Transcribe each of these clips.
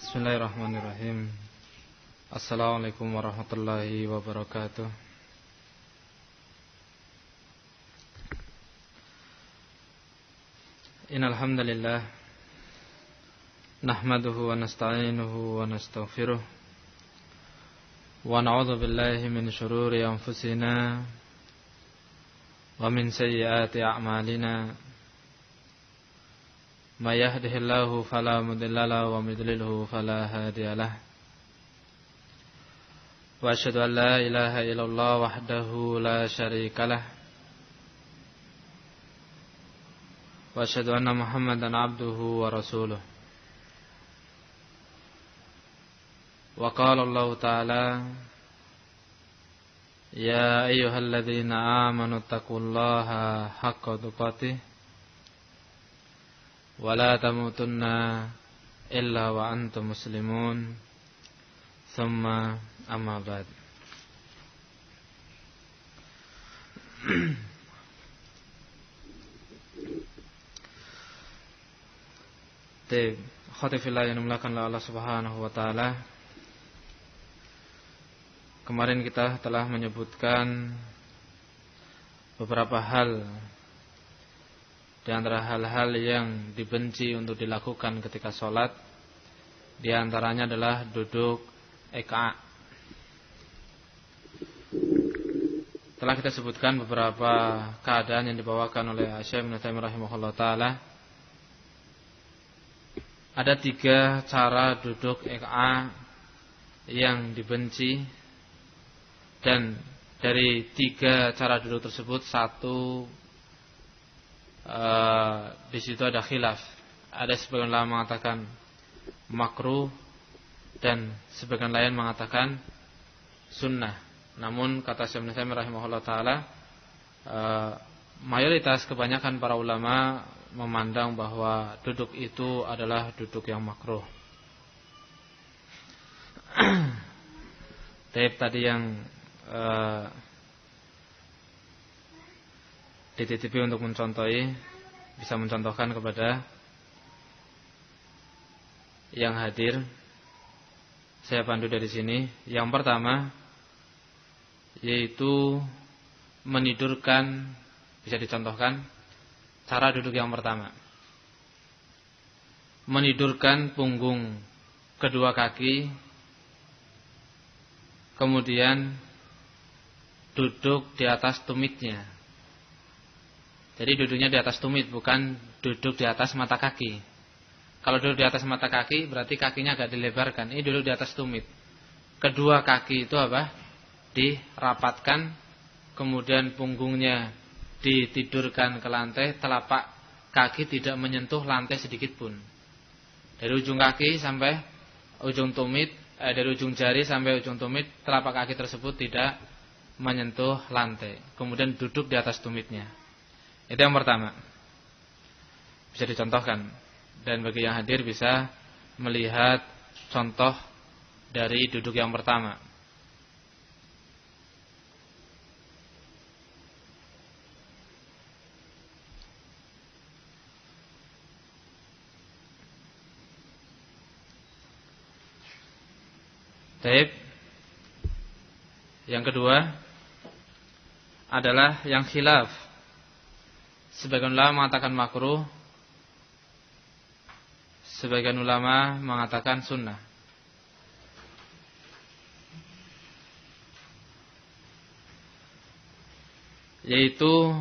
Bismillahirrahmanirrahim. Assalamualaikum warahmatullahi wabarakatuh. Innal hamdalillah nahmaduhu wa nasta'inuhu wa nastaghfiruh wa na'udzu billahi min shururi anfusina wa min sayyiati a'malina. May yahdihillahu fala mudilla lahu wa may yudlilhu fala hadiya lahu. Wa asyhadu an la ilaha illallah wahdahu la syarika lah. Wa asyhadu anna Muhammadan abduhu wa rasuluh. Wa qala Allah ta'ala ya ayyuhalladzina amanu taqullaha haqqa tuqatih wa la tamutunna illa wa antum muslimun. Thumma amma ba'd. Khotifillah yang dimulakan oleh Allah Subhanahu wa taala. Kemarin kita telah menyebutkan beberapa hal di antara hal-hal yang dibenci untuk dilakukan ketika sholat. Di antaranya adalah duduk eka. Telah kita sebutkan beberapa keadaan yang dibawakan oleh Syekh Ibnu Taimiyah rahimahullah ta'ala. Ada 3 cara duduk eka yang dibenci. Dan dari 3 cara duduk tersebut, satu di situ ada khilaf. Ada sebagian ulama mengatakan makruh dan sebagian lain mengatakan sunnah. Namun kata Syekh Ibnu Taimiyah rahimahullah taala, mayoritas kebanyakan para ulama memandang bahwa duduk itu adalah duduk yang makruh. Tadi yang dititipi untuk mencontohi, bisa mencontohkan kepada yang hadir. Saya pandu dari sini. Yang pertama yaitu menidurkan. Bisa dicontohkan cara duduk yang pertama. Menidurkan punggung kedua kaki, kemudian duduk di atas tumitnya. Jadi duduknya di atas tumit, bukan duduk di atas mata kaki. Kalau duduk di atas mata kaki berarti kakinya agak dilebarkan. Ini duduk di atas tumit. Kedua kaki itu apa? Dirapatkan, kemudian punggungnya ditidurkan ke lantai, telapak kaki tidak menyentuh lantai sedikit pun. Dari ujung kaki sampai ujung tumit, dari ujung jari sampai ujung tumit, telapak kaki tersebut tidak menyentuh lantai. Kemudian duduk di atas tumitnya. Itu yang pertama. Bisa dicontohkan. Dan bagi yang hadir bisa melihat contoh dari duduk yang pertama. Baik. Yang kedua adalah yang khilaf. Sebagian ulama mengatakan makruh, sebagian ulama mengatakan sunnah. Yaitu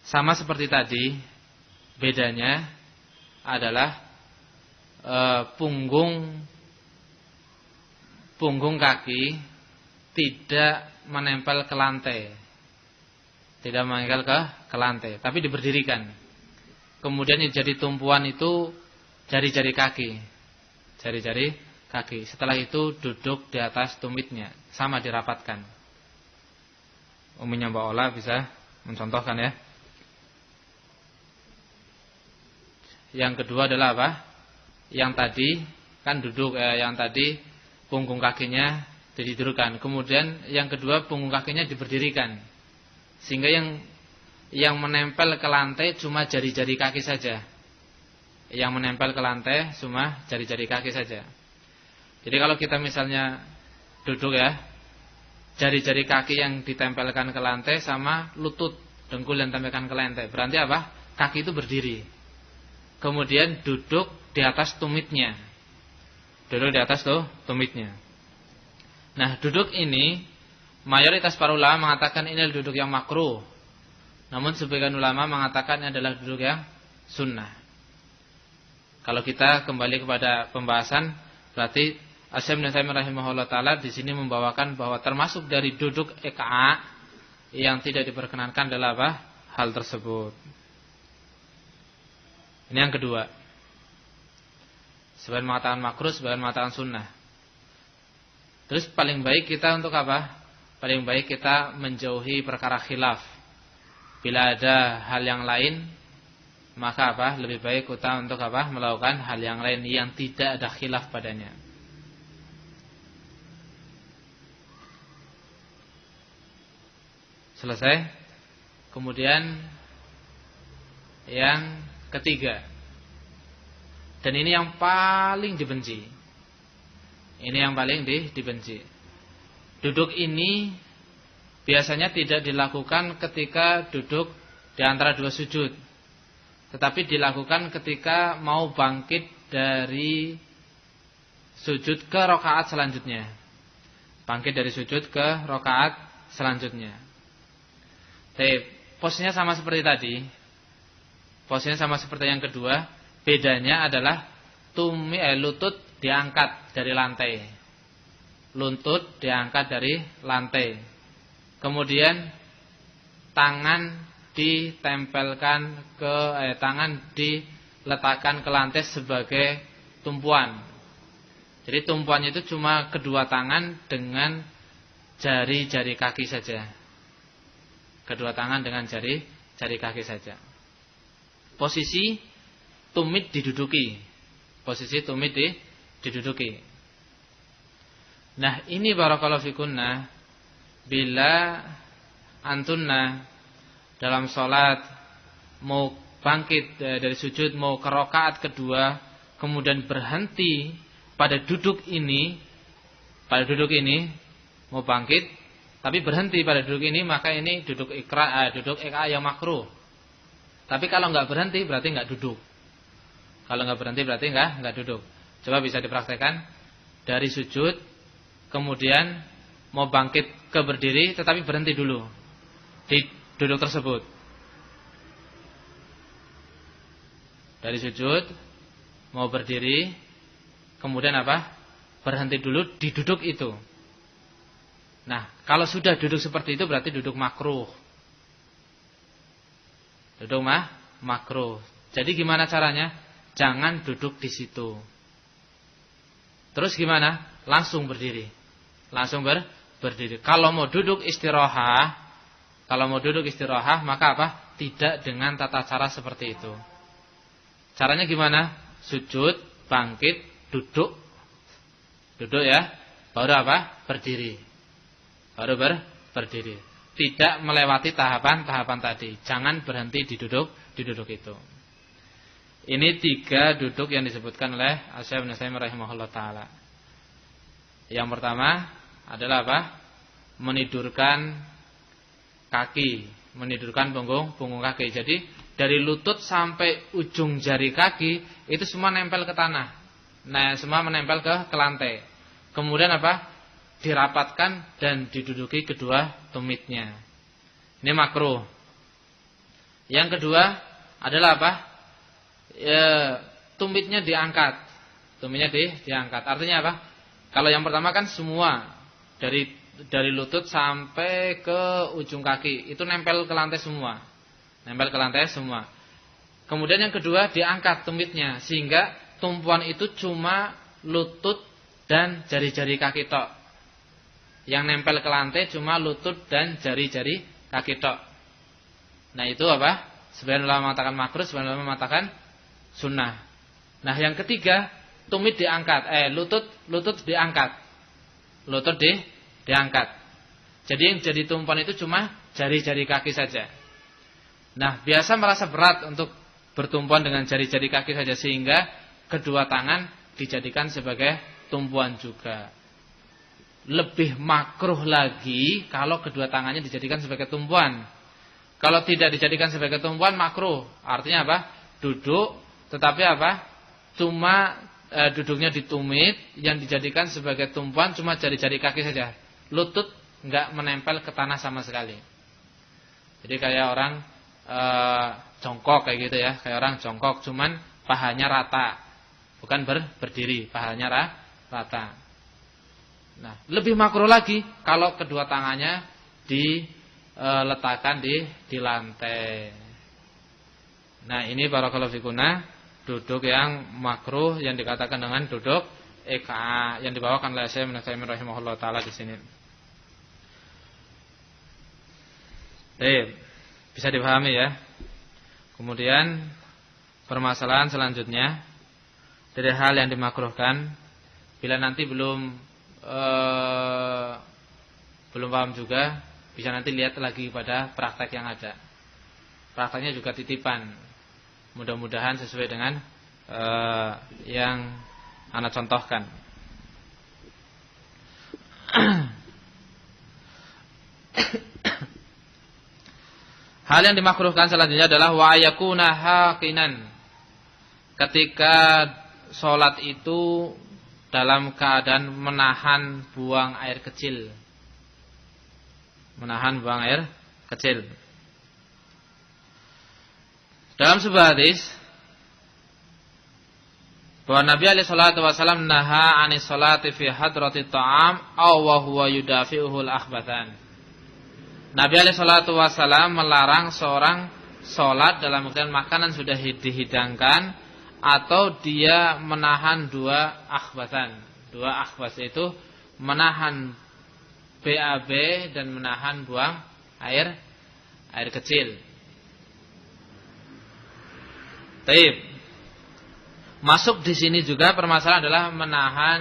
sama seperti tadi, bedanya adalah punggung kaki tidak menempel ke lantai. Tidak menempel ke lantai, tapi diberdirikan. Kemudian yang jadi tumpuan itu jari-jari kaki. Jari-jari kaki. Setelah itu duduk di atas tumitnya, sama dirapatkan. Umumnya Mbak Ola bisa mencontohkan ya. Yang kedua adalah apa? Yang tadi kan duduk, yang tadi punggung kakinya ditidurkan. Kemudian yang kedua punggung kakinya diberdirikan. Sehingga yang menempel ke lantai cuma jari-jari kaki saja. Yang menempel ke lantai cuma jari-jari kaki saja. Jadi kalau kita misalnya duduk ya, jari-jari kaki yang ditempelkan ke lantai sama lutut, dengkul yang ditempelkan ke lantai. Berarti apa? Kaki itu berdiri. Kemudian duduk di atas tumitnya. Duduk di atas tumitnya. Nah, duduk ini mayoritas para ulama mengatakan ini adalah duduk yang makruh. Namun sebagian ulama mengatakan ini adalah duduk yang sunnah. Kalau kita kembali kepada pembahasan, berarti Asy-Syaikh Ibnu Taimiyah rahimahullah taala di sini membawakan bahwa termasuk dari duduk iqa yang tidak diperkenankan adalah apa? Hal tersebut. Ini yang kedua. Sebagian mengatakan makruh, sebagian mengatakan sunnah. Terus paling baik kita untuk apa? Paling baik kita menjauhi perkara khilaf. Bila ada hal yang lain, maka apa? Lebih baik kita untuk apa? Melakukan hal yang lain yang tidak ada khilaf padanya. Selesai. Kemudian yang ketiga. Dan ini yang paling dibenci. Ini yang paling dibenci. Duduk ini biasanya tidak dilakukan ketika duduk di antara dua sujud. Tetapi dilakukan ketika mau bangkit dari sujud ke rakaat selanjutnya. Bangkit dari sujud ke rakaat selanjutnya. Posisinya sama seperti tadi. Posisinya sama seperti yang kedua. Bedanya adalah lutut diangkat dari lantai. Lutut diangkat dari lantai. Kemudian tangan ditempelkan tangan diletakkan ke lantai sebagai tumpuan. Jadi tumpuannya itu cuma kedua tangan dengan jari-jari kaki saja. Kedua tangan dengan jari kaki saja. Posisi tumit diduduki. Posisi tumit diduduki. Nah, ini barakallahu fikunna, bila antunna dalam sholat mau bangkit dari sujud, mau ke rakaat kedua, kemudian berhenti pada duduk ini, mau bangkit tapi berhenti pada duduk ini, maka ini duduk iqa yang makruh. Tapi kalau enggak berhenti berarti enggak duduk. Kalau enggak berhenti berarti enggak duduk. Coba bisa dipraktekkan dari sujud kemudian mau bangkit ke berdiri tetapi berhenti dulu di duduk tersebut. Dari sujud mau berdiri kemudian apa? Berhenti dulu di duduk itu. Nah, kalau sudah duduk seperti itu berarti duduk makruh. Duduk makruh. Jadi gimana caranya? Jangan duduk di situ. Terus gimana? Langsung berdiri. Langsung berdiri. Kalau mau duduk istirahat, maka apa? Tidak dengan tata cara seperti itu. Caranya gimana? Sujud, bangkit, duduk. Duduk ya. Baru apa? Berdiri. Baru berdiri. Tidak melewati tahapan-tahapan tadi. Jangan berhenti di duduk itu. Ini 3 duduk yang disebutkan oleh Asy-Syaikh Ibnu Taimiyah rahimahullah taala. Yang pertama adalah apa? Menidurkan kaki, menidurkan punggung kaki. Jadi dari lutut sampai ujung jari kaki itu semua nempel ke tanah. Nah, semua menempel ke lantai. Kemudian apa? Dirapatkan dan diduduki kedua tumitnya. Ini makruh. Yang kedua adalah apa? Tumitnya diangkat. Tumitnya diangkat. Artinya apa? Kalau yang pertama kan semua dari lutut sampai ke ujung kaki itu nempel ke lantai semua. Nempel ke lantai semua. Kemudian yang kedua diangkat tumitnya sehingga tumpuan itu cuma lutut dan jari-jari kaki tok. Yang nempel ke lantai cuma lutut dan jari-jari kaki tok. Nah, itu apa? Sebagian ulama mengatakan makruh, sebagian ulama mengatakan sunnah. Nah, yang ketiga, tumit diangkat, lutut diangkat. Lutut diangkat. Jadi yang jadi tumpuan itu cuma jari-jari kaki saja. Nah, biasa merasa berat untuk bertumpuan dengan jari-jari kaki saja, sehingga kedua tangan dijadikan sebagai tumpuan juga. Lebih makruh lagi kalau kedua tangannya dijadikan sebagai tumpuan. Kalau tidak dijadikan sebagai tumpuan makruh. Artinya apa? Duduk, tetapi apa? Cuma duduknya ditumit, yang dijadikan sebagai tumpuan cuma jari-jari kaki saja. Lutut enggak menempel ke tanah sama sekali. Jadi kayak orang jongkok kayak gitu ya, kayak orang jongkok cuman pahanya rata. Bukan berdiri, pahanya rata. Nah, lebih makruh lagi kalau kedua tangannya diletakkan di lantai. Nah, ini barakallahu fikuna duduk yang makruh yang dikatakan dengan duduk EKA yang dibawakan oleh Syekh Ibnu Taimiyah rahimahullah taala di sini. Bisa dipahami ya. Kemudian permasalahan selanjutnya dari hal yang dimakruhkan, bila nanti belum paham juga, bisa nanti lihat lagi pada praktek yang ada. Prakteknya juga titipan. Mudah-mudahan sesuai dengan yang ana contohkan. Hal yang dimakruhkan selanjutnya adalah wa yakuna haqinan. Ketika sholat itu dalam keadaan menahan buang air kecil. Menahan buang air kecil. Dalam sebuah hadis bahwa Nabi alaihi salatu wasallam naha 'anis salati fi hadratit ta'am aw wa huwa yudafi'uhul akhbathan. Nabi alaihi salatu wasallam melarang seorang sholat dalam keadaan makanan sudah dihidangkan atau dia menahan dua akhbatan. Dua akhbas itu menahan BAB dan menahan buang air kecil. Taib. Masuk di sini juga permasalahan adalah menahan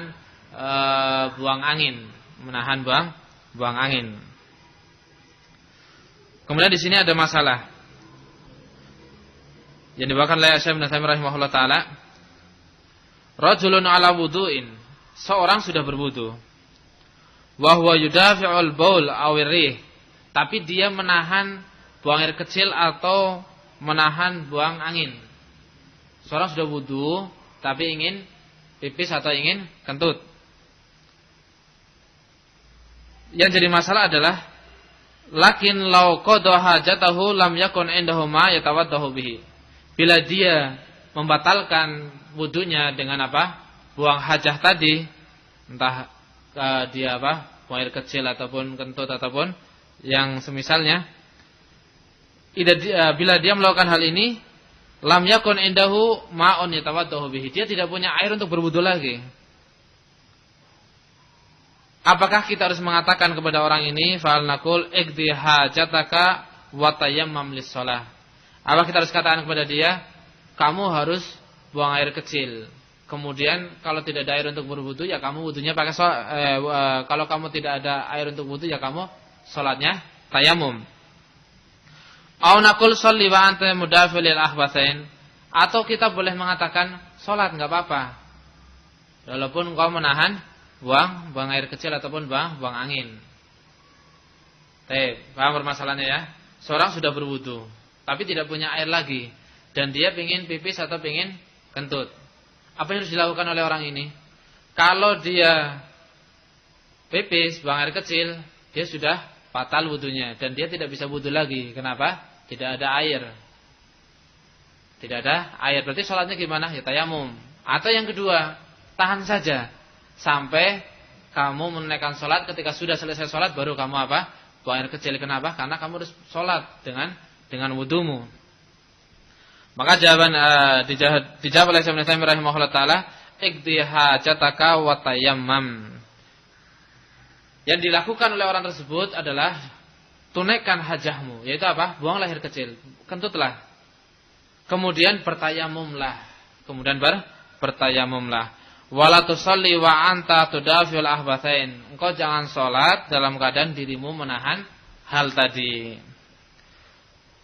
buang angin, menahan buang angin. Kemudian di sini ada masalah yang dibawakan oleh Syekh Ibnu Taimiyah rahimahullah taala. Rajulun ala wudu'in, seorang sudah berwudu. Wa huwa yudafi'ul baul aw rih, tapi dia menahan buang air kecil atau menahan buang angin. Seorang sudah wudu tapi ingin pipis atau ingin kentut. Yang jadi masalah adalah lakin law qada hajatahu lam yakun indahu ma yatawaddahu bihi. Bila dia membatalkan wudunya dengan apa? Buang hajah tadi, entah dia apa? Buang air kecil ataupun kentut ataupun yang semisalnya. Bila dia melakukan hal ini, lam yakun indahu ma'un yatawaddahu bihi. Dia tidak punya air untuk berwudu lagi. Apakah kita harus mengatakan kepada orang ini fa'al naqul iqdi hajataka wa tayammam lis-shalah? Apa kita harus katakan kepada dia, kamu harus buang air kecil. Kemudian kalau tidak ada air untuk berwudu ya kamu wudunya pakai kalau kamu tidak ada air untuk wudu ya kamu salatnya tayamum. Au naqul sholli wa anta mudafil lil akhbathain, atau kita boleh mengatakan salat enggak apa-apa. Walaupun engkau menahan buang air kecil ataupun buang angin. Paham permasalahannya ya? Seorang sudah berwudu tapi tidak punya air lagi dan dia ingin pipis atau ingin kentut. Apa yang harus dilakukan oleh orang ini? Kalau dia pipis, buang air kecil, dia sudah batal wudunya dan dia tidak bisa wudu lagi. Kenapa? Tidak ada air. Tidak ada air. Berarti sholatnya gimana? Ya tayamum. Atau yang kedua, tahan saja sampai kamu menunaikan sholat. Ketika sudah selesai sholat baru kamu apa? Buang air kecil. Kenapa? Karena kamu harus sholat dengan wudumu. Maka jawaban dijawab oleh Syekh Ibnu Taimiyah rahimahullah taala, iqdi hajataka wa tayammam. Yang dilakukan oleh orang tersebut adalah tunaikan hajahmu, yaitu apa? Buanglah air kecil, kentutlah. Kemudian bertayamumlah. Kemudian bertayamumlah. Wala tusalli wa anta tudafiul ahbathain. Engkau jangan salat dalam keadaan dirimu menahan hal tadi.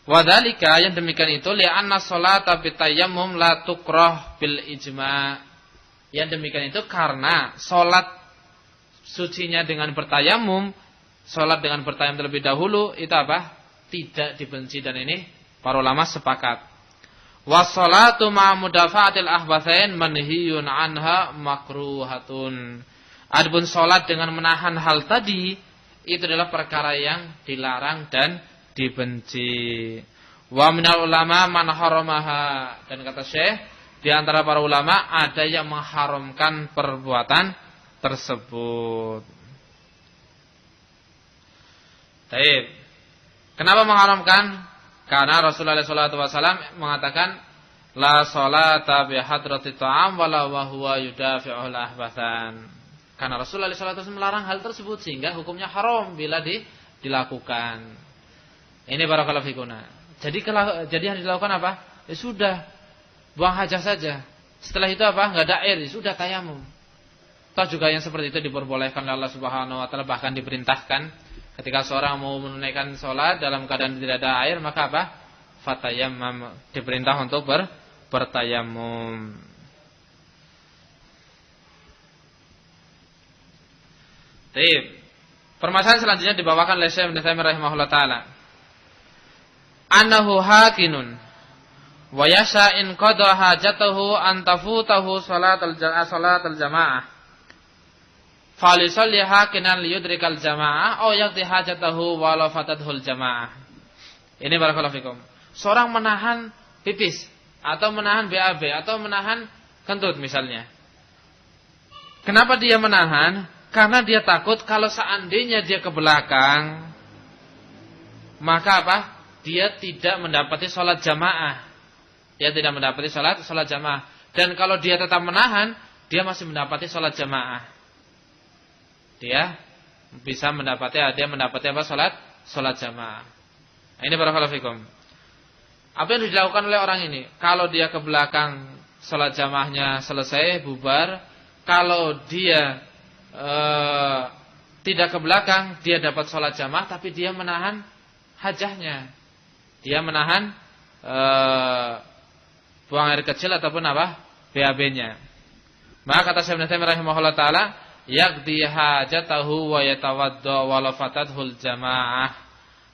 Wadzalika, yang demikian itu li'anna sholata bitayammum la tukrah bil ijma'. Yang demikian itu karena salat sucinya dengan bertayamum, salat dengan bertayamum terlebih dahulu itu apa? Tidak dibenci, dan ini para ulama sepakat. Wassalatu ma'a mudafa'atil ahbatsain manhiyun anha makruhatun. Adapun salat dengan menahan hal tadi itu adalah perkara yang dilarang dan dibenci. Wa minal ulama man haramaha, dan kata Syekh, di antara para ulama ada yang mengharamkan perbuatan tersebut. Baik. Kenapa mengharamkan? Karena Rasulullah SAW mengatakan la sholata bi hadrati ta'am wala wa huwa yudafi'ul ahbatsan. Karena Rasulullah SAW melarang hal tersebut sehingga hukumnya haram bila dilakukan. Ini barakallahu fikuna. Jadi yang dilakukan apa? Ya sudah, buang hajat saja. Setelah itu apa? Enggak ada air, ya sudah tayamum. Toh juga yang seperti itu diperbolehkan oleh Allah Subhanahu wa taala, bahkan diperintahkan ketika seorang mau menunaikan sholat dalam keadaan tidak ada air, maka apa? Fatayammam, diperintah untuk bertayamum. Baik. Permasalahan selanjutnya dibawakan oleh Syekh Ibnu Taimiyah rahimahullah taala. Annahu hakinun wa yasha in qada hajatahu an tafutahu salatul jamaah. Falisalli hakinan liyudrikal jamaah aw yaqdi hajatahu walau fatathul jamaah. Ini barakallahu fikum. Seorang menahan pipis atau menahan BAB atau menahan kentut misalnya. Kenapa dia menahan? Karena dia takut kalau seandainya dia ke belakang, maka apa? Dia tidak mendapati sholat jamaah. Dia tidak mendapati sholat jamaah. Dan kalau dia tetap menahan, dia masih mendapati sholat jamaah. Dia bisa mendapati apa? Sholat jamaah. Ini barakallahu fikum. Apa yang dilakukan oleh orang ini? Kalau dia ke belakang, sholat jamaahnya selesai, bubar. Kalau dia tidak ke belakang, dia dapat sholat jamaah, tapi dia menahan hajahnya. Dia menahan buang air kecil ataupun apa? BAB-nya. Maka kata Syekh Ibnu Taimiyah rahimahullah taala, yaqdi hajatahu wa yatawadda wa la fatathul jamaah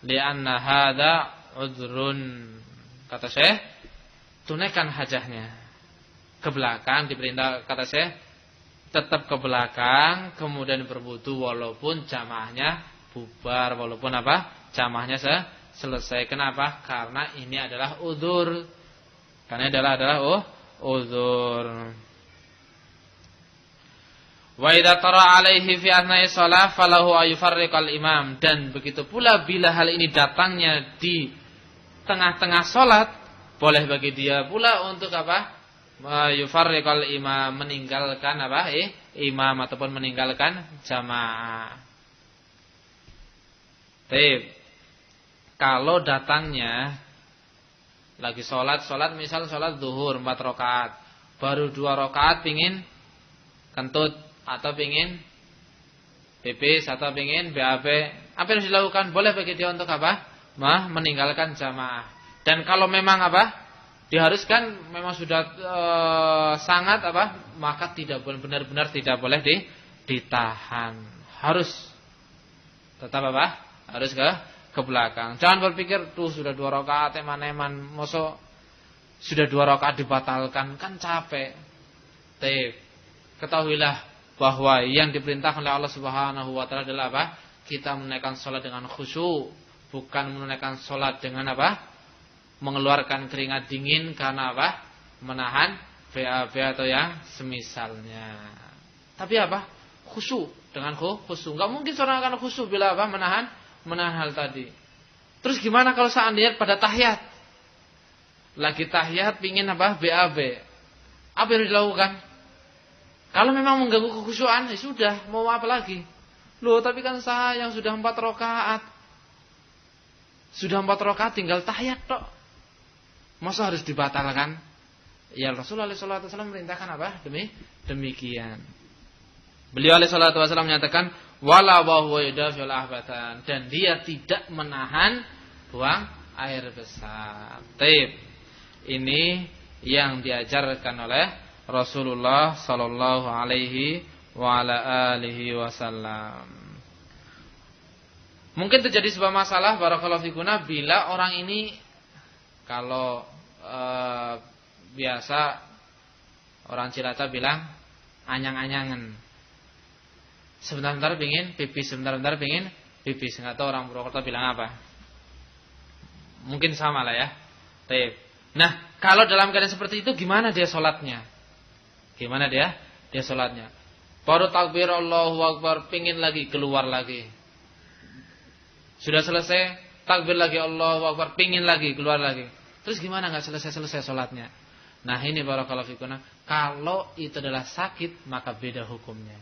li'anna hadza udhrun. Kata Syekh, tunaikan hajahnya. Ke belakang diperintah, kata Syekh, tetap ke belakang, kemudian berwudu walaupun jamaahnya bubar, walaupun apa? Jamaahnya selesai. Kenapa? Karena ini adalah udzur. Karena adalah udzur. Wa idza tara alaihi fi athnai shalah falahu ayufarriqal imam. Dan begitu pula bila hal ini datangnya di tengah-tengah salat, boleh bagi dia pula untuk apa? Yufarriqal imam, meninggalkan apa? Imam ataupun meninggalkan jamaah. Baik. Kalau datangnya lagi sholat misal sholat zuhur 4 rakaat, baru 2 rakaat pingin kentut atau pingin pipis atau pingin BAB, apa yang harus dilakukan? Boleh bagi dia untuk apa? Meninggalkan jamaah. Dan kalau memang apa? Diharuskan, memang sudah sangat apa? Maka tidak benar-benar tidak boleh ditahan. Harus tetap apa? Harus ke belakang. Jangan berpikir tuh sudah 2 rakaat eman-eman, mosok sudah 2 rakaat dibatalkan, kan capek. Ketahuilah bahwa yang diperintahkan oleh Allah Subhanahu wa taala adalah apa? Kita menunaikan salat dengan khusyuk, bukan menunaikan salat dengan apa? Mengeluarkan keringat dingin karena apa? Menahan BAB atau yang semisalnya. Tapi apa? Khusyuk, dengan khusyuk. Enggak mungkin seorang akan khusyuk bila apa? Menahan hal tadi. Terus gimana kalau seandainya pada tahiyat? Lagi tahiyat pingin apa? BAB. Apa yang dilakukan? Kalau memang mengganggu kekhusyuan, ya sudah, mau apa lagi? Loh, tapi kan saya yang sudah 4 rakaat. Sudah 4 rakaat tinggal tahiyat tok. Masa harus dibatalkan? Ya Rasulullah SAW merintahkan apa? Demikian. Beliau SAW menyatakan wala wa huwa yudafil ahbatan, dan dia tidak menahan buang air besar. Taib. Ini yang diajarkan oleh Rasulullah sallallahu alaihi wa ala alihi wasallam. Mungkin terjadi sebuah masalah barakallahu fikuna bila orang ini kalau biasa orang Cilacap bilang anyang-anyangan. Sebentar-bentar pingin pipis, sebentar-bentar pingin pipis. Enggak tahu orang Purwokerto bilang apa. Mungkin sama lah ya. Taib. Nah, kalau dalam keadaan seperti itu gimana dia sholatnya? Gimana dia sholatnya? Baru takbir Allahu Akbar, pingin lagi, keluar lagi. Sudah selesai, takbir lagi Allahu Akbar, pingin lagi, keluar lagi. Terus gimana nggak selesai sholatnya? Nah ini barakallahu fikum. Kalau itu adalah sakit, maka beda hukumnya.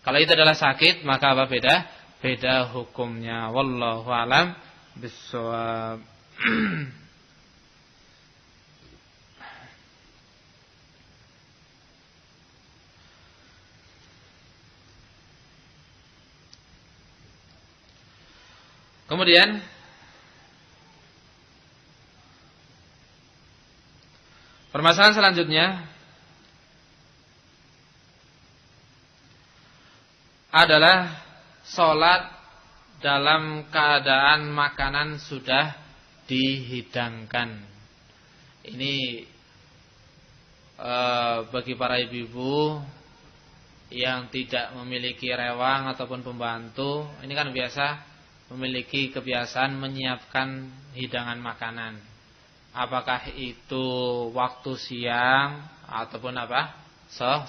Kalau itu adalah sakit, maka apa beda? Beda hukumnya. Wallahu a'lam bishawab. Kemudian permasalahan selanjutnya adalah sholat dalam keadaan makanan sudah dihidangkan. Ini bagi para ibu-ibu yang tidak memiliki rewang ataupun pembantu, ini kan biasa memiliki kebiasaan menyiapkan hidangan makanan. Apakah itu waktu siang ataupun apa?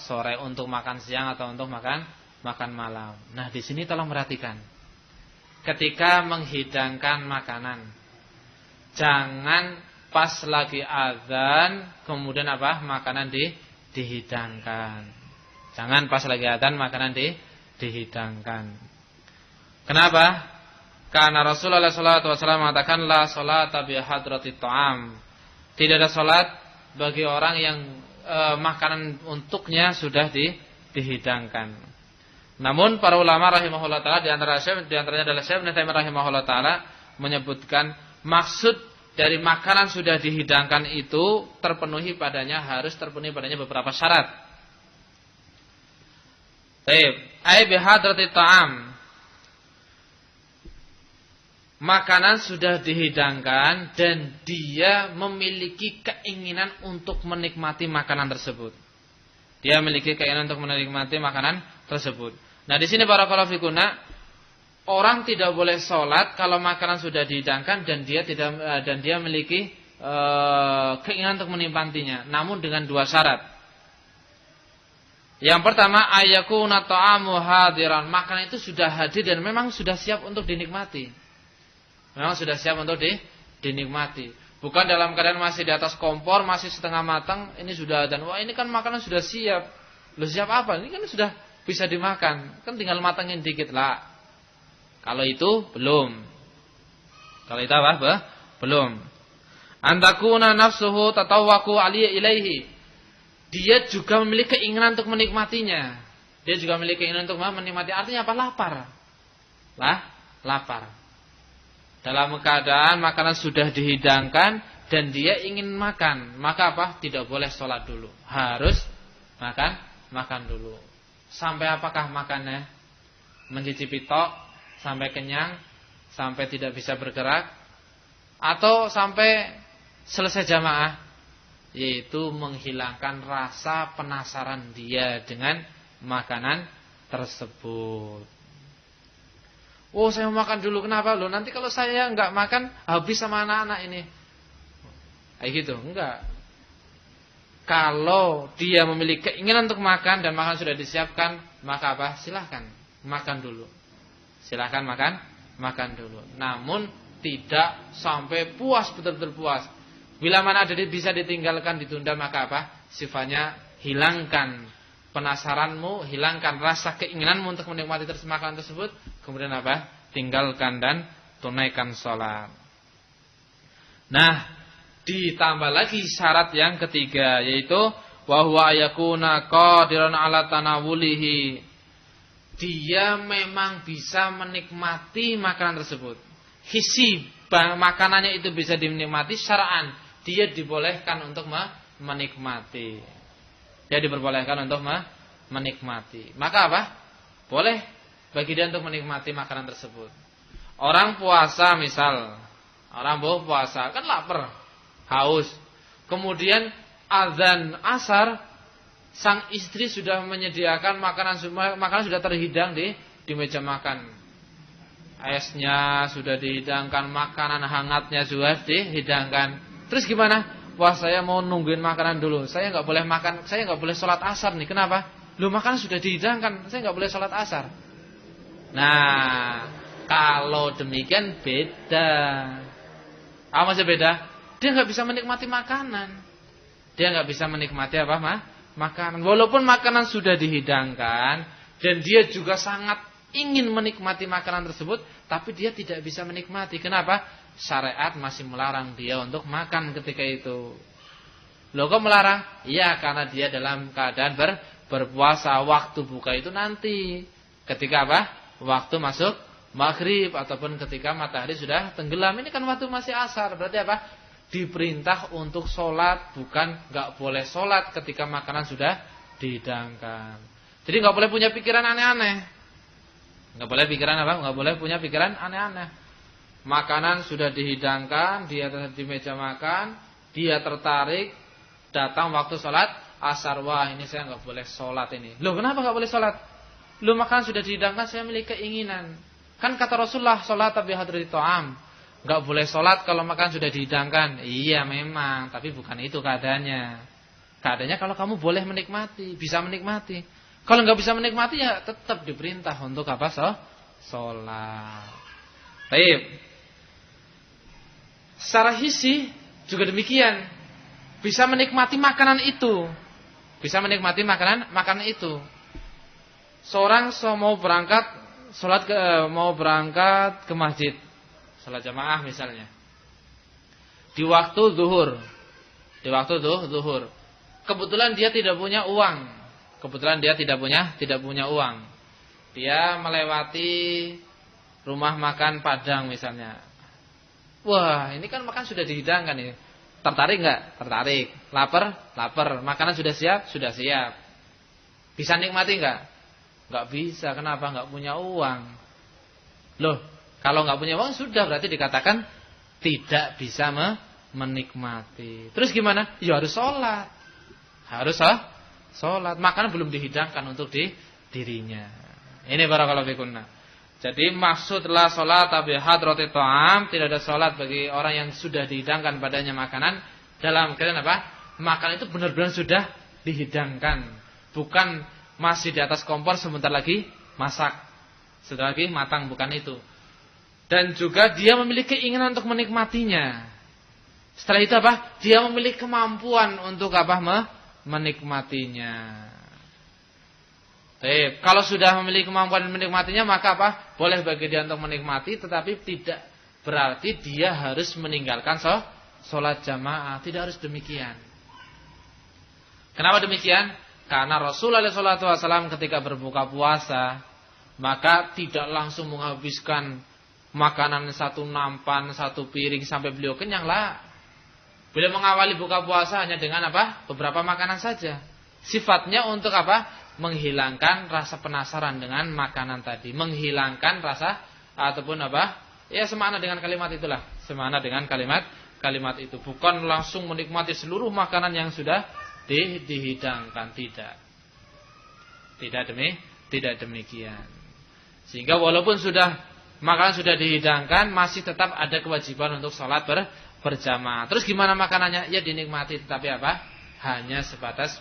Sore untuk makan siang atau untuk makan malam. Nah, di sini tolong perhatikan. Ketika menghidangkan makanan, jangan pas lagi azan kemudian apa? Makanan dihidangkan. Jangan pas lagi azan makanan dihidangkan. Kenapa? Karena Rasulullah SAW mengatakan la sholata bi hadratit ta'am. Tidak ada salat bagi orang yang makanan untuknya sudah dihidangkan. Namun para ulama rahimahullah taala di antaranya adalah Syekh Ibnu Taimiyah rahimahullah taala menyebutkan maksud dari makanan sudah dihidangkan itu harus terpenuhi padanya beberapa syarat. Baik, ai bi hadratit ta'am. Makanan sudah dihidangkan dan dia memiliki keinginan untuk menikmati makanan tersebut. Dia memiliki keinginan untuk menikmati makanan tersebut. Nah, di sini barakallahu fikuna, orang tidak boleh sholat kalau makanan sudah dihidangkan dan dia memiliki keinginan untuk menikmatinya, namun dengan dua syarat. Yang pertama, ayakuna ta'amu hadiran, makanan itu sudah hadir dan memang sudah siap untuk dinikmati. Memang sudah siap untuk dinikmati. Bukan dalam keadaan masih di atas kompor, masih setengah matang, ini sudah dan wah ini kan makanan sudah siap. Loh siap apa? Ini kan sudah bisa dimakan. Kan tinggal matangin dikit lah. Kalau itu belum. Kalau itu apa? Belum. Antakuna nafsuhu tatawwaku aliyya ilaihi. Dia juga memiliki keinginan untuk menikmatinya. Dia juga memiliki keinginan untuk menikmati. Artinya apa? Lapar. Dalam keadaan makanan sudah dihidangkan dan dia ingin makan, maka apa? Tidak boleh sholat dulu. Harus makan dulu. Sampai apakah makannya? Mencicipi tok, sampai kenyang, sampai tidak bisa bergerak, atau sampai selesai jamaah, yaitu menghilangkan rasa penasaran dia dengan makanan tersebut. Oh, saya mau makan dulu. Kenapa? Loh, nanti kalau saya enggak makan habis sama anak-anak ini. Kayak gitu, enggak. Kalau dia memiliki keinginan untuk makan dan makan sudah disiapkan, maka apa? Silahkan makan dulu. Silahkan makan dulu. Namun tidak sampai puas, betul-betul puas. Bila mana ada bisa ditinggalkan, ditunda, maka apa? Sifatnya hilangkan penasaranmu, hilangkan rasa keinginanmu untuk menikmati makanan tersebut, kemudian apa? Tinggalkan dan tunaikan sholat. Nah, ditambah lagi syarat yang ketiga, yaitu wa huwa yakuna qadiran ala tanawulihi. Dia memang bisa menikmati makanan tersebut. Hissi makanannya itu bisa dinikmati syar'an, dia dibolehkan untuk menikmati. Dia diperbolehkan untuk menikmati. Maka apa? Boleh bagi dia untuk menikmati makanan tersebut. Orang puasa misal, orang puasa kan lapar, haus. Kemudian azan asar, sang istri sudah menyediakan makanan sudah terhidang di meja makan. Esnya sudah dihidangkan, makanan hangatnya sudah dihidangkan. Terus gimana? Wah, saya mau nungguin makanan dulu. Saya nggak boleh makan, saya nggak boleh sholat asar nih. Kenapa? Lu makanan sudah dihidangkan, saya nggak boleh sholat asar. Nah, kalau demikian beda. Apa maksudnya beda? Dia nggak bisa menikmati makanan. Dia nggak bisa menikmati apa makanan. Walaupun makanan sudah dihidangkan dan dia juga sangat ingin menikmati makanan tersebut, tapi dia tidak bisa menikmati. Kenapa? Syariat masih melarang dia untuk makan ketika itu. Loh, kok melarang? Iya, karena dia dalam keadaan berpuasa. Waktu buka itu nanti. Ketika apa? Waktu masuk maghrib ataupun ketika matahari sudah tenggelam. Ini kan waktu masih asar. Berarti apa? Diperintah untuk sholat, bukan nggak boleh sholat ketika makanan sudah dihidangkan. Jadi nggak boleh punya pikiran aneh-aneh. Nggak boleh pikiran apa? Nggak boleh punya pikiran aneh-aneh. Makanan sudah dihidangkan, dia di meja makan, dia tertarik, datang waktu sholat asar. Wah, ini saya nggak boleh sholat ini. Loh, kenapa nggak boleh sholat? Loh, makanan sudah dihidangkan, saya memiliki keinginan. Kan kata Rasulullah, sholat tapi hadratit ta'am. Nggak boleh sholat kalau makan sudah dihidangkan. Iya memang, tapi bukan itu keadaannya. Keadaannya kalau kamu boleh menikmati, bisa menikmati. Kalau nggak bisa menikmati ya tetap diperintah untuk apa? Sholat. Baik. Secara hissi juga demikian. Bisa menikmati makanan itu. Bisa menikmati makanan itu. Seorang mau berangkat ke masjid, salat jamaah misalnya. Di waktu zuhur. Kebetulan dia tidak punya uang. Dia melewati rumah makan Padang misalnya. Wah, ini kan makan sudah dihidangkan ini. Tertarik enggak? Tertarik. Lapar. Makanan sudah siap? Sudah siap. Bisa nikmati enggak? Enggak bisa. Kenapa? Enggak punya uang. Loh, kalau enggak punya uang sudah berarti dikatakan tidak bisa menikmati. Terus gimana? Ya harus sholat. Sholat. Makanan belum dihidangkan untuk dirinya. Ini barakallahu fikunna. Jadi maksudlah sholat tapi hadratit ta'am, tidak ada sholat bagi orang yang sudah dihidangkan padanya makanan. Dalam keadaan apa? Makanan itu benar-benar sudah dihidangkan, bukan masih di atas kompor sebentar lagi masak, sebentar lagi matang, bukan itu. Dan juga dia memiliki keinginan untuk menikmatinya. Setelah itu apa? Dia memiliki kemampuan untuk apa? Menikmatinya. Kalau sudah memiliki kemampuan menikmatinya, maka apa? Boleh bagi dia untuk menikmati, tetapi tidak berarti dia harus meninggalkan sholat jamaah. Tidak harus demikian. Kenapa demikian? Karena Rasulullah SAW ketika berbuka puasa, maka tidak langsung menghabiskan makanan satu nampan, satu piring sampai beliau kenyang lah. Beliau mengawali buka puasa hanya dengan apa? Beberapa makanan saja. Sifatnya untuk apa? Menghilangkan rasa penasaran dengan makanan tadi, menghilangkan rasa ataupun apa? Ya semana dengan kalimat itulah, semana dengan kalimat itu, bukan langsung menikmati seluruh makanan yang sudah dihidangkan, tidak demikian. Sehingga walaupun makanan sudah dihidangkan, masih tetap ada kewajiban untuk sholat berjamaah. Terus gimana makanannya? Ya dinikmati, tetapi apa? Hanya sebatas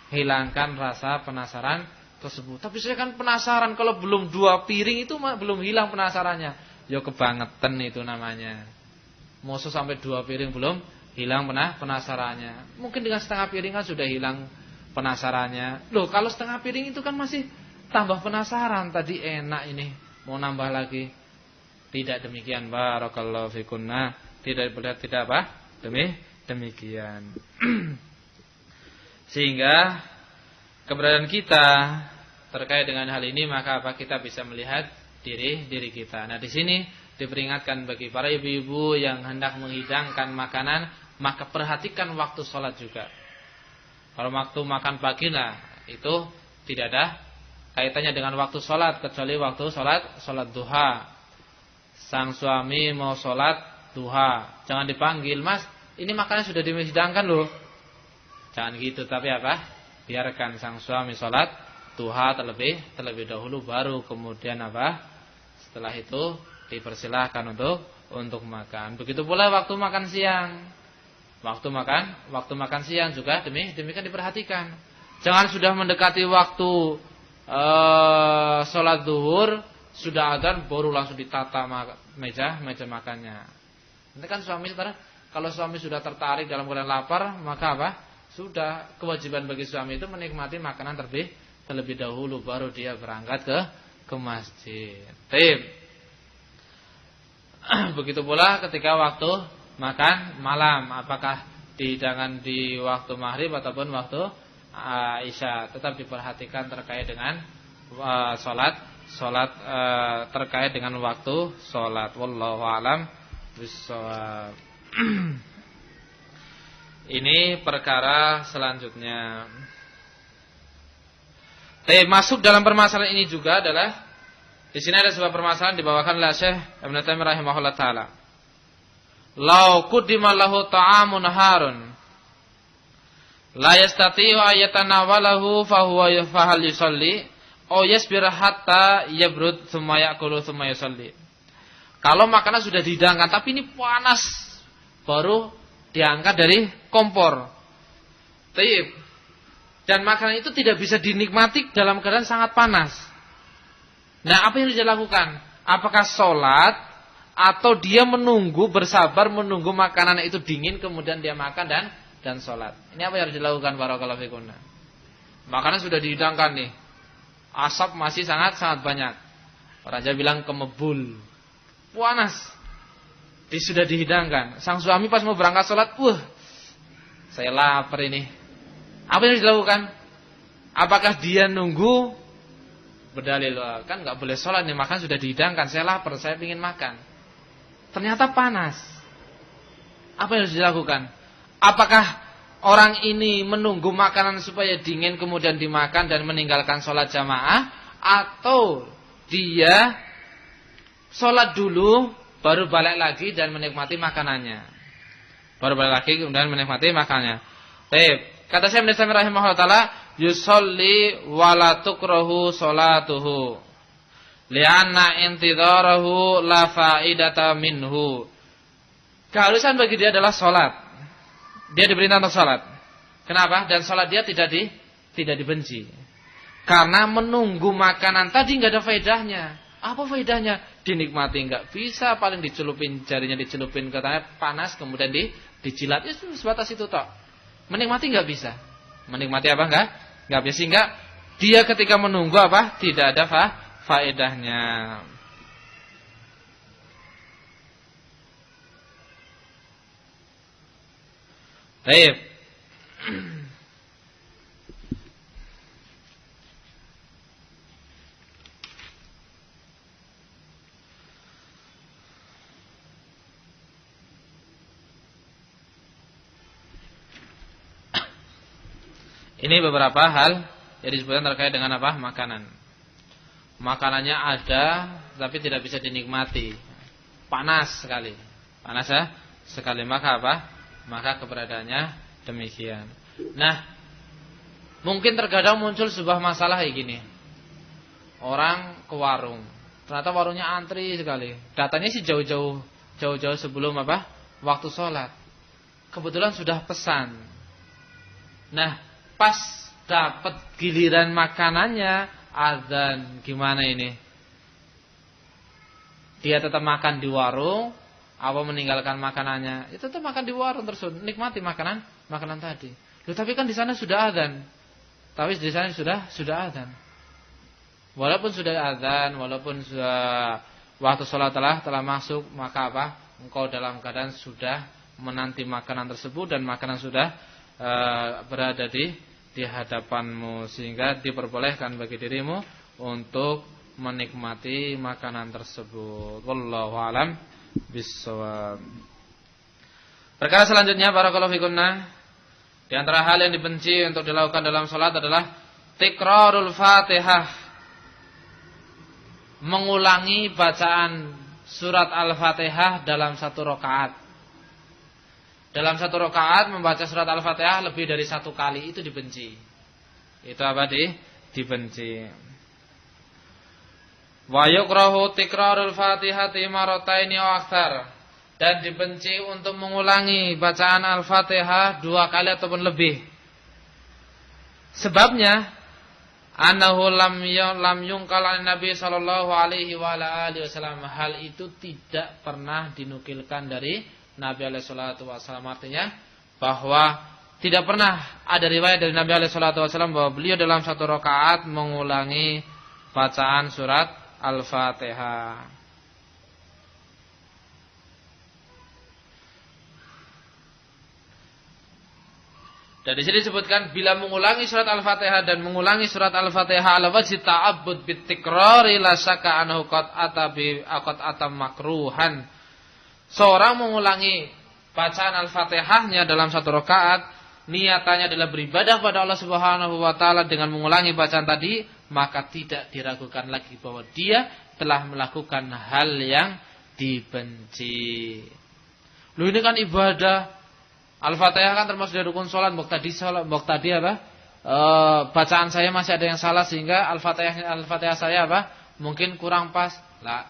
hilangkan rasa penasaran tersebut. Tapi saya kan penasaran, kalau belum 2 piring itu belum hilang penasarannya. Ya kebangetan itu namanya. Masa sampai 2 piring belum hilang penasarannya. Mungkin dengan setengah piring kan sudah hilang penasarannya. Loh, kalau setengah piring itu kan masih tambah penasaran. Tadi enak ini, mau nambah lagi. Tidak demikian, barakallahu fikunna. Tidak apa? Demikian. Sehingga keberadaan kita terkait dengan hal ini, maka apa, kita bisa melihat diri kita. Nah, di sini diperingatkan bagi para ibu-ibu yang hendak menghidangkan makanan, maka perhatikan waktu sholat juga. Kalau waktu makan pagi, nah itu tidak ada kaitannya dengan waktu sholat, kecuali waktu sholat duha. Sang suami mau sholat duha, jangan dipanggil, mas, ini makanan sudah dihidangkan loh. Jangan gitu, tapi apa? Biarkan sang suami sholat duha terlebih dahulu, baru kemudian apa? Setelah itu dipersilahkan untuk makan. Begitu pula waktu makan siang. Waktu makan siang juga demikian diperhatikan. Jangan sudah mendekati waktu sholat zuhur, sudah adzan baru langsung ditata meja makannya. Nanti kan kalau suami sudah tertarik dalam keadaan lapar, maka apa? Sudah kewajiban bagi suami itu menikmati makanan terlebih dahulu, baru dia berangkat ke masjid. Begitu pula ketika waktu makan malam, apakah dihidangkan di waktu maghrib ataupun waktu isya, tetap diperhatikan terkait dengan sholat terkait dengan waktu sholat. Wallahu a'lam bishawab. Ini perkara selanjutnya. Masuk dalam permasalahan ini juga adalah di sini ada sebuah permasalahan dibawakan oleh Syekh Ibnu Taimiyah rahimahullah taala. Lau qudima lahu ta'amun harun la yastati'u ayatanawalahu fa huwa yafahal yusalli aw yasbir hatta yabrud tsumma ya'kulu tsumma yusalli. Kalau makanan sudah dihidangkan tapi ini panas, baru diangkat dari kompor. Dan makanan itu tidak bisa dinikmati dalam keadaan sangat panas. Nah, apa yang harus dilakukan? Apakah sholat atau dia bersabar menunggu makanan itu dingin kemudian dia makan dan sholat? Ini apa yang harus dilakukan barakallahu fikum? Makanan sudah dihidangkan nih, asap masih sangat banyak. Raja bilang kemebul, panas. Sudah dihidangkan. Sang suami pas mau berangkat sholat, saya lapar ini. Apa yang harus dilakukan? Apakah dia nunggu? Berdalil, kan nggak boleh sholat nih, makan sudah dihidangkan. Saya lapar, saya ingin makan. Ternyata panas. Apa yang harus dilakukan? Apakah orang ini menunggu makanan supaya dingin kemudian dimakan dan meninggalkan sholat jamaah, atau dia sholat dulu baru balik lagi dan menikmati makanannya? Baru balik lagi kemudian menikmati makanannya. Kata Syekh Ibnu Taimiyah rahimahullah taala, yusolli wala tukrahu sholatuhu li'anna intidharahu la faidata minhu. Keharusan bagi dia adalah sholat. Dia diperintah untuk sholat. Kenapa? Dan sholat dia tidak dibenci. Karena menunggu makanan tadi nggak ada faedahnya. Apa faedahnya? Dinikmati nggak bisa, paling dicelupin jarinya, dicelupin ke tanah panas kemudian dijilat. Itu sebatas itu tok. Menikmati nggak bisa. Menikmati apa nggak bisa, sehingga dia ketika menunggu apa? Tidak ada faedahnya. Baik. Ini beberapa hal yang disebutkan terkait dengan apa? Makanan. Makanannya ada tapi tidak bisa dinikmati. Panas sekali. Panas sekali, maka apa? Maka keberadaannya demikian. Nah, mungkin terkadang muncul sebuah masalah kayak gini. Orang ke warung, ternyata warungnya antri sekali. Datanya sih jauh-jauh sebelum apa? Waktu sholat. Kebetulan sudah pesan. Nah, pas dapat giliran makanannya, azan, gimana ini? Dia tetap makan di warung, apa meninggalkan makanannya? Ya tetap makan di warung terus, nikmati makanan tadi. Loh, tapi kan di sana sudah azan. Tapi di sana sudah azan. Walaupun sudah azan, walaupun sudah waktu sholat telah masuk, maka apa? Engkau dalam keadaan sudah menanti makanan tersebut dan makanan sudah berada di hadapanmu, sehingga diperbolehkan bagi dirimu untuk menikmati makanan tersebut. Wallahu a'lam bishawab. Perkara selanjutnya barakallahu fikunna, di antara hal yang dibenci untuk dilakukan dalam salat adalah tikrarul Fatihah, mengulangi bacaan surat Al-Fatihah dalam satu rakaat. Dalam satu rakaat membaca surat Al-Fatihah lebih dari satu kali itu dibenci. Itu apa dibenci. Wa yukrahu tikrarul Fatihati marrataini aw aktsar, dan dibenci untuk mengulangi bacaan Al-Fatihah 2 kali ataupun lebih. Sebabnya annahu lam yungkal an Nabi sallallahu alaihi wa alihi wasallam, hal itu tidak pernah dinukilkan dari Nabi alaihi salatu wasallam. Artinya bahwa tidak pernah ada riwayat dari Nabi alaihi salatu wasallam bahwa beliau dalam satu rakaat mengulangi bacaan surat Al-Fatihah. Dan di sini disebutkan bila mengulangi surat Al-Fatihah dan mengulangi surat Al-Fatihah ala wajhi ta'abbud bitikrari la syakka anhu qad atam makruhan. Seorang mengulangi bacaan Al-Fatihahnya dalam satu rakaat, niatannya adalah beribadah pada Allah Subhanahu wa taala dengan mengulangi bacaan tadi, maka tidak diragukan lagi bahwa dia telah melakukan hal yang dibenci. Lu ini kan ibadah. Al-Fatihah kan termasuk dari rukun salat. Mbok tadi apa? Bacaan saya masih ada yang salah sehingga Al-Fatihah saya apa? Mungkin kurang pas. Lah.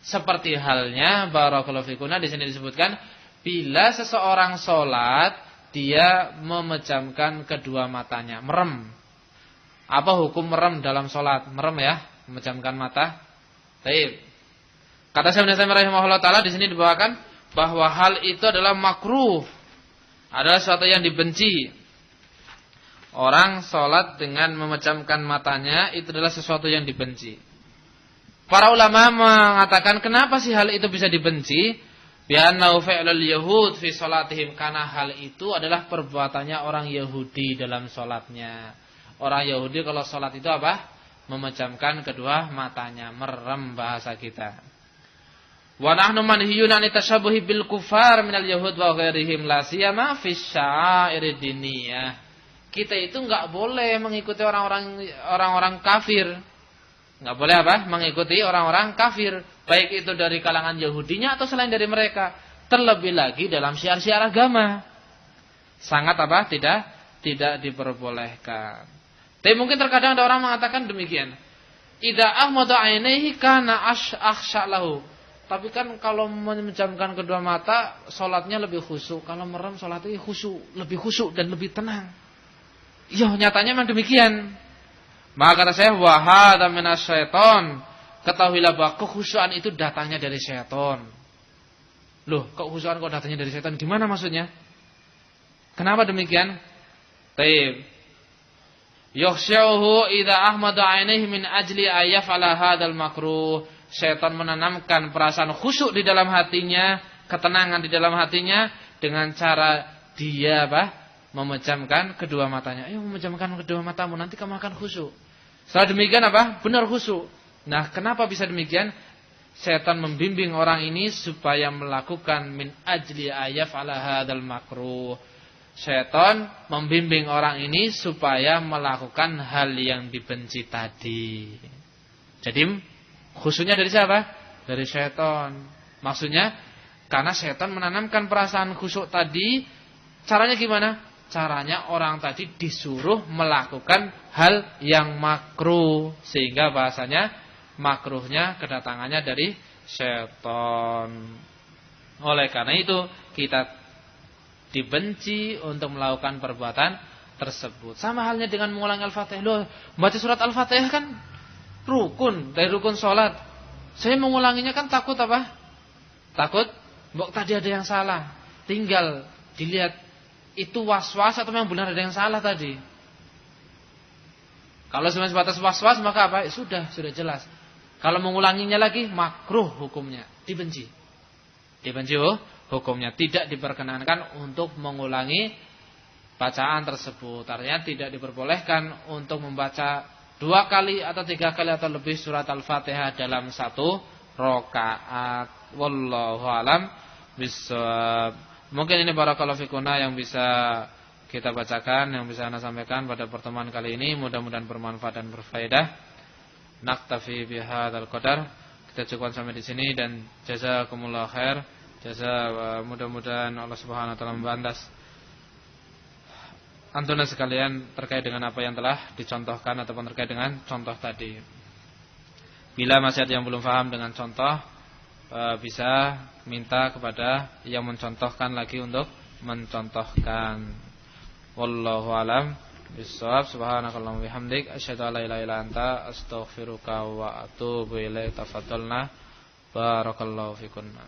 Seperti halnya barakallahu fikunna di sini disebutkan bila seseorang salat dia memejamkan kedua matanya, merem. Apa hukum merem dalam salat? Merem ya, memejamkan mata. Baik. Kata Syekh Ibnu Taimiyah rahimahullah taala di sini dibawakan bahwa hal itu adalah makruh, adalah sesuatu yang dibenci. Orang sholat dengan memejamkan matanya itu adalah sesuatu yang dibenci. Para ulama mengatakan kenapa sih hal itu bisa dibenci? Bi'annahu fi'lul yahud fi sholatihim, karena hal itu adalah perbuatannya orang Yahudi dalam sholatnya. Orang Yahudi kalau sholat itu apa? Memejamkan kedua matanya, merem bahasa kita. Wa nahnu manhiyun an tashabbuhi bil kufar minal yahud wa ghairihim la siyama fi sya'airid diniyah. Kita itu enggak boleh mengikuti orang-orang kafir. Enggak boleh apa? Mengikuti orang-orang kafir, baik itu dari kalangan Yahudinya atau selain dari mereka. Terlebih lagi dalam syiar-syiar agama. Sangat apa? Tidak diperbolehkan. Tapi mungkin terkadang ada orang mengatakan demikian. Idza ahmadu ainaihi kana akhsha lahu. Tapi kan kalau memejamkan kedua mata, sholatnya lebih khusyuk. Kalau merem sholatnya khusyuk, lebih khusyuk dan lebih tenang. Ya nyatanya memang demikian. Maka kata saya, wahada minasyaiton. Ketahuilah bahwa kekhusyuan itu datangnya dari syaitan. Loh, kekhusyuan kok datangnya dari syaitan? Gimana maksudnya? Kenapa demikian? Taib. Yakhsyauhu idza ahmada ainaihi min ajli ayyafala hadzal makruh. Syaitan menanamkan perasaan khusyuk di dalam hatinya, ketenangan di dalam hatinya dengan cara dia memejamkan kedua matanya. Ayo memejamkan kedua matamu, nanti kamu akan khusyuk. Setelah demikian benar khusyuk. Nah, kenapa bisa demikian? Syaitan membimbing orang ini supaya melakukan min ajli ayaf ala hadzal makruh. Syaitan membimbing orang ini supaya melakukan hal yang dibenci tadi. Jadi khusyuknya dari siapa? Dari syaitan. Maksudnya karena syaitan menanamkan perasaan khusyuk tadi. Caranya gimana? Caranya orang tadi disuruh melakukan hal yang makruh, sehingga bahasanya makruhnya kedatangannya dari syaitan. Oleh karena itu kita dibenci untuk melakukan perbuatan tersebut. Sama halnya dengan mengulangi Al-Fatihah. Loh, baca surat Al-Fatihah kan rukun dari rukun sholat. Saya mengulanginya kan takut apa? Takut mbok tadi ada yang salah. Tinggal dilihat itu was-was atau memang benar ada yang salah tadi. Kalau cuma sebatas was-was maka apa? Sudah jelas. Kalau mengulanginya lagi makruh hukumnya, dibenci. Dibenci hukumnya, tidak diperkenankan untuk mengulangi bacaan tersebut. Artinya tidak diperbolehkan untuk membaca 2 kali atau 3 kali atau lebih surat Al-Fatihah dalam 1 rakaat. Wallahu alam bissawab. Mungkin ini barakallahu fikuna yang bisa kita bacakan, yang bisa Anda sampaikan pada pertemuan kali ini. Mudah-mudahan bermanfaat dan berfaedah. Naktafi bihadzal qadar. Kita cukupkan sampai di sini dan jazakumullah khair. Mudah-mudahan Allah Subhanahu wa taala membantas antuna sekalian terkait dengan apa yang telah dicontohkan ataupun terkait dengan contoh tadi. Bila masih ada yang belum paham dengan contoh, bisa minta kepada yang mencontohkan lagi untuk mencontohkan. Wallahu alam bissawab. Subhanakallahumma bihamdik asyhadu an la ilaha illa anta astaghfiruka wa atubu ilaik. Tafadhalna barakallahu fikunna.